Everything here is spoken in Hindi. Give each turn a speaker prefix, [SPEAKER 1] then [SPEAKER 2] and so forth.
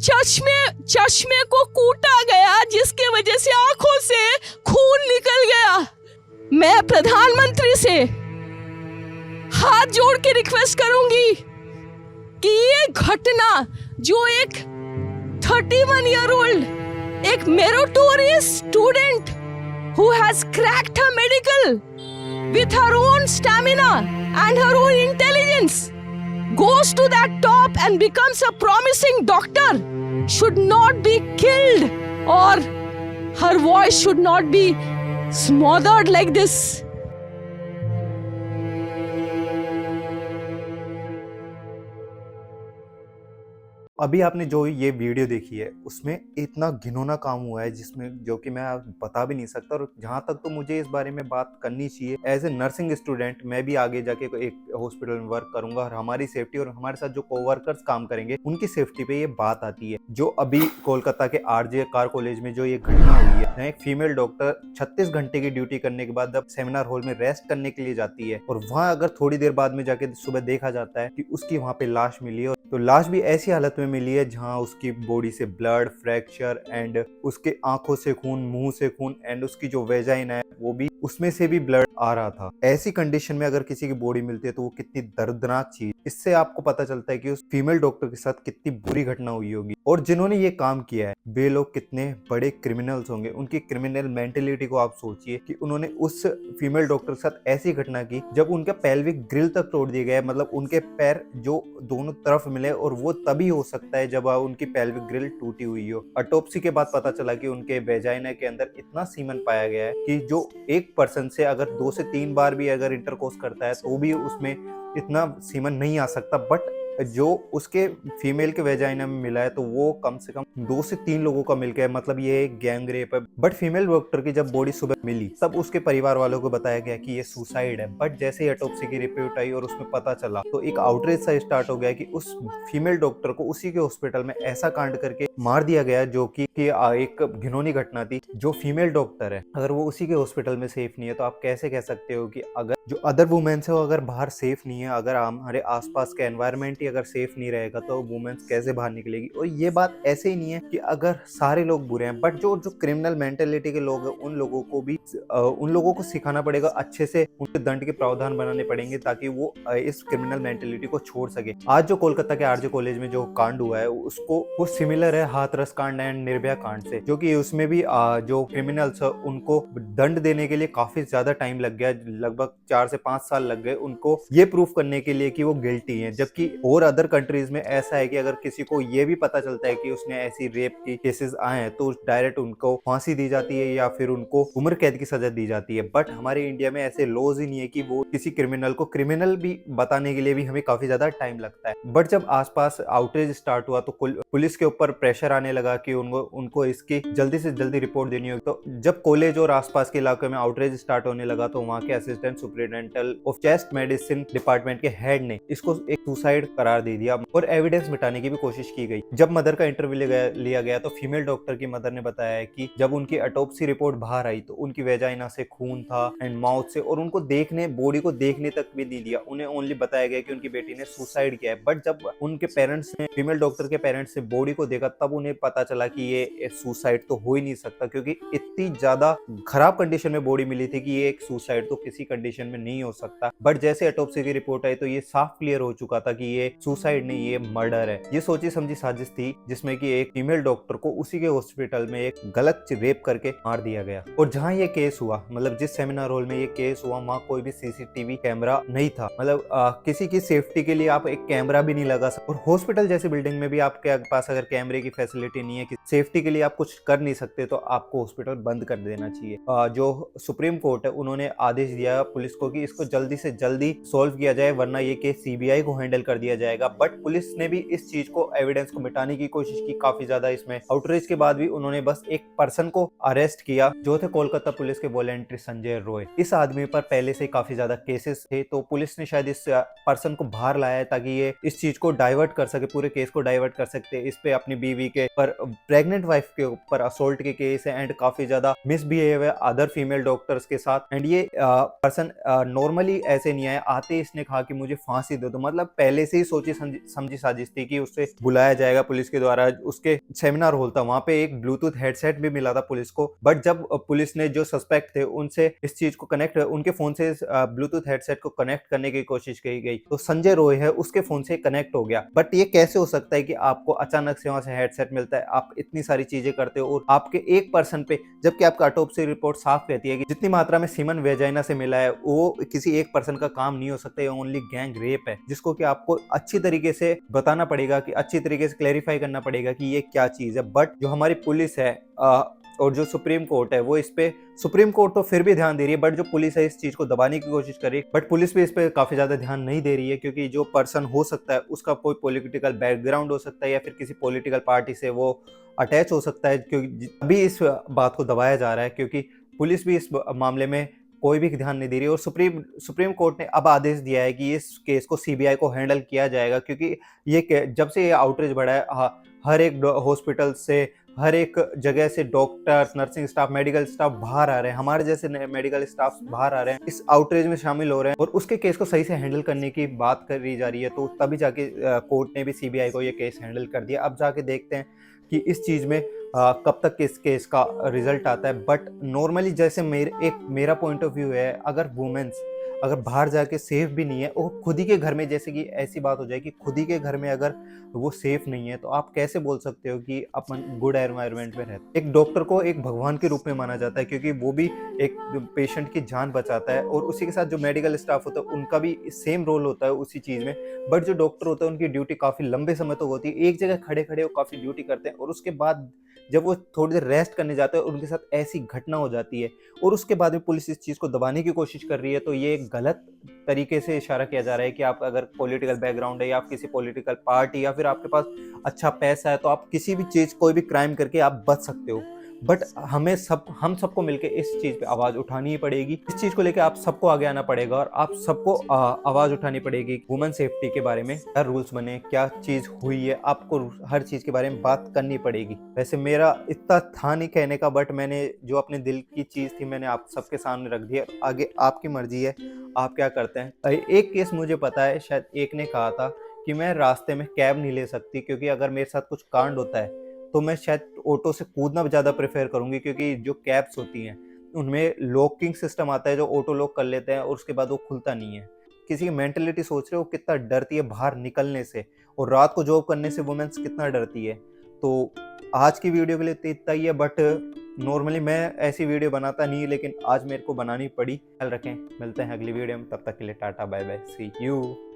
[SPEAKER 1] चश्मे चश्मे को कूटा गया, जिसके वजह से आंखों से खून निकल गया। मैं प्रधानमंत्री से हाथ जोड़ के रिक्वेस्ट करूंगी कि ये घटना जो एक 31 ईयर ओल्ड एक meritorious student who has cracked her medical with her own stamina and her own intelligence goes to that top and becomes a promising doctor should not be killed, or her voice should not be smothered like this.
[SPEAKER 2] अभी आपने जो ये वीडियो देखी है उसमें इतना घिनौना काम हुआ है जिसमें जो कि मैं बता भी नहीं सकता। और जहाँ तक तो मुझे इस बारे में बात करनी चाहिए, एज ए नर्सिंग स्टूडेंट मैं भी आगे जाके एक हॉस्पिटल में वर्क करूंगा और हमारी सेफ्टी और हमारे साथ जो कोवर्कर्स काम करेंगे उनकी सेफ्टी पे ये बात आती है। जो अभी कोलकाता के आरजे कार कॉलेज में जो ये घटना हुई है, जहाँ एक फीमेल डॉक्टर 36 घंटे की ड्यूटी करने के बाद अब सेमिनार हॉल में रेस्ट करने के लिए जाती है और वहां अगर थोड़ी देर बाद में जाके सुबह देखा जाता है कि उसकी वहां पे लाश मिली है, तो लाश भी ऐसी हालत में मिली है जहां उसकी बॉडी से ब्लड, फ्रैक्चर एंड उसके आंखों से खून, मुंह से खून एंड उसकी जो वेजाइना है वो भी, उसमें से भी ब्लड आ रहा था। ऐसी कंडीशन में अगर किसी की बॉडी मिलती है तो वो कितनी दर्दनाक चीज। इससे आपको पता चलता है कि उस फीमेल डॉक्टर के साथ कितनी बुरी घटना हुई होगी और जिन्होंने ये काम किया है वे लोग कितने बड़े क्रिमिनल्स होंगे। उनकी क्रिमिनल मेंटेलिटी को आप सोचिए कि उन्होंने उस फीमेल डॉक्टर के साथ ऐसी घटना की जब उनका पेल्विक ग्रिल तक तोड़ दिया गया, मतलब उनके पैर जो दोनों तरफ मिले, और वो तभी हो सकता है जब उनकी पेल्विक ग्रिल टूटी हुई हो। ऑटोप्सी के बाद पता चला कि उनके वेजाइना के अंदर इतना सीमन पाया गया है कि जो एक पर्सन से अगर 2 से 3 बार भी अगर इंटरकोर्स करता है तो भी उसमें इतना सीमन नहीं आ सकता, बट जो उसके फीमेल के वेजाइना में मिला है तो वो कम से कम 2 से 3 लोगों का मिल गया है, मतलब ये एक गैंग रेप है। बट फीमेल डॉक्टर की जब बॉडी सुबह मिली तब उसके परिवार वालों को बताया गया कि ये सुसाइड है। बट जैसे ही ऑटोप्सी की रिपोर्ट आई और उसमें पता चला तो एक आउटरीच सा स्टार्ट हो गया कि उस फीमेल डॉक्टर को उसी के हॉस्पिटल में ऐसा कांड करके मार दिया गया जो कि एक घिनौनी घटना थी। जो फीमेल डॉक्टर है अगर वो उसी के हॉस्पिटल में सेफ नहीं है तो आप कैसे कह सकते हो कि अगर जो अदर वुमेन्स है वो अगर बाहर सेफ नहीं है, अगर हमारे आसपास का एनवायरनमेंट ही अगर सेफ नहीं रहेगा तो वुमेन्स कैसे बाहर निकलेगी। और ये बात ऐसे ही नहीं है कि अगर सारे लोग बुरे हैं, बट जो क्रिमिनल मेंटेलिटी के लोग हैं उन लोगों को भी उन लोगों को सिखाना पड़ेगा, अच्छे से उनके दंड के प्रावधान बनाने पड़ेंगे ताकि वो इस क्रिमिनल मेंटेलिटी को छोड़ सके। आज जो कोलकाता के आरजे कॉलेज में जो कांड हुआ है उसको वो सिमिलर है हाथरस कांड एंड निर्भया कांड से, जो कि उसमें भी जो क्रिमिनल्स उनको दंड देने के लिए काफी ज्यादा टाइम लग गया, लगभग 4 से 5 साल लग गए उनको ये प्रूफ करने के लिए कि वो गिल्टी हैं। जबकि और अदर कंट्रीज में ऐसा है कि अगर किसी को ये भी पता चलता है कि उसने ऐसी रेप की केसेस आए हैं तो डायरेक्ट उनको फांसी दी जाती है या फिर उनको उम्र कैद की सजा दी जाती है। बट हमारे इंडिया में ऐसे लॉज ही नहीं है कि वो किसी क्रिमिनल को क्रिमिनल भी बताने के लिए भी हमें काफी ज्यादा टाइम लगता है। बट जब आसपास आउटरीच स्टार्ट हुआ तो पुलिस के ऊपर प्रेशर आने लगा कि उनको इसकी जल्दी से जल्दी रिपोर्ट देनी होगी। तो जब कॉलेज और आसपास के इलाके में आउटरीच स्टार्ट होने लगा तो वहाँ के assistant superintendent of chest medicine department के हेड ने इसको एक सुसाइड करार दे दिया और एविडेंस मिटाने की भी कोशिश की गई। जब मदर का इंटरव्यू लिया गया तो फीमेल डॉक्टर की मदर ने बताया है कि जब उनकी ऑटोप्सी रिपोर्ट बाहर आई तो उनकी वेजाइना से खून था एंड माउथ से, और उनको बॉडी को देखने तक भी नहीं दिया। उन्हें ओनली बताया गया कि उनकी बेटी ने सुसाइड किया है। बट जब उनके पेरेंट्स ने, फीमेल डॉक्टर के पेरेंट्स ने बॉडी को देखा तब उन्हें पता चला कि ये सुसाइड तो हो ही नहीं सकता, क्योंकि इतनी ज्यादा खराब कंडीशन में बॉडी मिली थी कि ये एक सुसाइड तो किसी कंडीशन में नहीं हो सकता। बट जैसे ऑटोप्सी की रिपोर्ट आई तो ये साफ क्लियर हो चुका था कि ये सुसाइड नहीं, ये मर्डर है। ये सोची समझी साजिश थी जिसमें कि एक फीमेल डॉक्टर को उसी के हॉस्पिटल में एक गलत रेप करके मार दिया गया। और जहां ये केस हुआ, मतलब जिस सेमिनार हॉल में ये केस हुआ, वहां कोई भी सीसीटीवी कैमरा नहीं था। मतलब किसी की सेफ्टी के लिए आप एक कैमरा भी नहीं लगा सकते। और हॉस्पिटल जैसी बिल्डिंग में भी आपके पास अगर कैमरे की फैसिलिटी नहीं है कि सेफ्टी के लिए आप कुछ कर नहीं सकते तो आपको हॉस्पिटल बंद कर देना चाहिए। जो सुप्रीम कोर्ट है उन्होंने आदेश दिया पुलिस को कि इसको जल्दी से जल्दी सॉल्व किया जाए वरना ये केस सीबीआई को हैंडल कर दिया जाएगा। बट पुलिस ने भी इस चीज को, एविडेंस को मिटाने की कोशिश की काफी ज्यादा। इसमें आउटरीच के बाद भी उन्होंने बस एक पर्सन को अरेस्ट किया जो थे कोलकाता पुलिस के वॉलंटियर संजय रॉय। इस आदमी पर पहले से काफी ज्यादा केसेस थे तो पुलिस ने शायद इस पर्सन को बाहर लाया है ताकि ये इस चीज को डाइवर्ट कर सके, पूरे केस को डाइवर्ट कर सकते। इस पे अपनी बीवी के पर, प्रेग्नेंट वाइफ के ऊपर असोल्ट के केस है एंड काफी ज्यादा मिसबिहेव है अदर फीमेल डॉक्टर्स के साथ। एंड ये पर्सन नॉर्मली ऐसे नहीं आया, आते इसने कहा कि मुझे फांसी दे दो। मतलब पहले से ही सोची समझी साजिश थी कि उससे बुलाया जाएगा पुलिस के द्वारा। उसके सेमिनार हॉल था, वहां पे एक ब्लूटूथ हेडसेट भी मिला था पुलिस को, बट जब पुलिस ने जो सस्पेक्ट थे उनसे इस चीज को कनेक्ट, उनके फोन से ब्लूटूथ हेडसेट को कनेक्ट करने की कोशिश की गई, तो संजय रॉय है उसके फोन से कनेक्ट हो गया। बट ये कैसे हो सकता है कि आपको अचानक से वहां से हेडसेट मिलता है, आप इतनी सारी चीजें करते हो और आपके एक पर्सन पे, जबकि आपका ऑटोप्सी रिपोर्ट साफ कहती है कि जितनी मात्रा में सीमन वेजाइना से मिला है वो किसी एक पर्सन का काम नहीं हो सकता, ये ओनली गैंग रेप है, जिसको कि आपको अच्छी तरीके से बताना पड़ेगा, कि अच्छी तरीके से क्लैरिफाई करना पड़ेगा कि ये क्या चीज है। बट जो हमारी पुलिस है और जो सुप्रीम कोर्ट है वो इस पे, सुप्रीम कोर्ट तो फिर भी ध्यान दे रही है, बट जो पुलिस है इस चीज को दबाने की कोशिश कर रही है। बट पुलिस भी इस पे काफी ज्यादा ध्यान नहीं दे रही है, क्योंकि जो पर्सन हो सकता है उसका कोई पॉलिटिकल बैकग्राउंड हो सकता है या फिर किसी पॉलिटिकल पार्टी से वो अटैच हो सकता है, क्योंकि अभी इस बात को दबाया जा रहा है, क्योंकि पुलिस भी इस मामले में कोई भी ध्यान नहीं दे रही है। और सुप्रीम कोर्ट ने अब आदेश दिया है कि इस केस को सीबीआई को हैंडल किया जाएगा, क्योंकि जब से ये आउटरीच बढ़ा है, हर एक हॉस्पिटल से, हर एक जगह से doctors, nursing staff, medical staff बाहर आ रहे हैं, हमारे जैसे मेडिकल स्टाफ बाहर आ रहे हैं, इस आउटरीच में शामिल हो रहे हैं और उसके केस को सही से हैंडल करने की बात करी जा रही है। तो तभी जाके कोर्ट ने भी सीबीआई को ये केस हैंडल कर दिया। अब जाके देखते हैं कि इस चीज में कब तक इस केस का रिजल्ट आता है। बट नॉर्मली जैसे मेरा पॉइंट ऑफ व्यू है, अगर वुमेन्स अगर बाहर जाके सेफ भी नहीं है और खुद ही के घर में, जैसे कि ऐसी बात हो जाए कि खुद ही के घर में अगर वो सेफ नहीं है, तो आप कैसे बोल सकते हो कि अपन गुड एनवायरनमेंट में रहते। एक डॉक्टर को एक भगवान के रूप में माना जाता है, क्योंकि वो भी एक पेशेंट की जान बचाता है, और उसी के साथ जो मेडिकल स्टाफ होता है उनका भी सेम रोल होता है उसी चीज में। बट जो डॉक्टर होता है उनकी ड्यूटी काफी लंबे समय तक होती है, एक जगह खड़े खड़े वो काफी ड्यूटी करते हैं, और उसके बाद जब वो थोड़ी देर रेस्ट करने जाते हैं उनके साथ ऐसी घटना हो जाती है, और उसके बाद भी पुलिस इस चीज को दबाने की कोशिश कर रही है। तो ये एक गलत तरीके से इशारा किया जा रहा है कि आप अगर पॉलिटिकल बैकग्राउंड है या आप किसी पॉलिटिकल पार्टी या फिर आपके पास अच्छा पैसा है, तो आप किसी भी चीज, कोई भी क्राइम करके आप बच सकते हो। बट हम सबको मिलकर इस चीज पे आवाज उठानी ही पड़ेगी। इस चीज को लेकर आप सबको आगे आना पड़ेगा और आप सबको आवाज उठानी पड़ेगी। वुमेन सेफ्टी के बारे में क्या रूल्स बने, क्या चीज हुई है, आपको हर चीज के बारे में बात करनी पड़ेगी। वैसे मेरा इतना था नहीं कहने का, बट मैंने जो अपने दिल की चीज थी मैंने आप सबके सामने रख दी है। आगे आपकी मर्जी है, आप क्या करते हैं। एक केस मुझे पता है, शायद एक ने कहा था कि मैं रास्ते में कैब नहीं ले सकती, क्योंकि अगर मेरे साथ कुछ कांड होता है तो मैं शायद ऑटो से कूदना ज़्यादा प्रेफर करूंगी, क्योंकि जो कैब्स होती हैं उनमें लॉकिंग सिस्टम आता है जो ऑटो लॉक कर लेते हैं और उसके बाद वो खुलता नहीं है। किसी की मेंटेलिटी सोच रहे हो कितना डरती है बाहर निकलने से, और रात को जॉब करने से वुमेन्स कितना डरती है। तो आज की वीडियो के लिए तो इतना ही है, बट नॉर्मली मैं ऐसी वीडियो बनाता नहीं, लेकिन आज मेरे को बनानी पड़ी। ख्याल रखें, मिलते हैं अगली वीडियो में, तब तक के लिए tata bye bye, see you.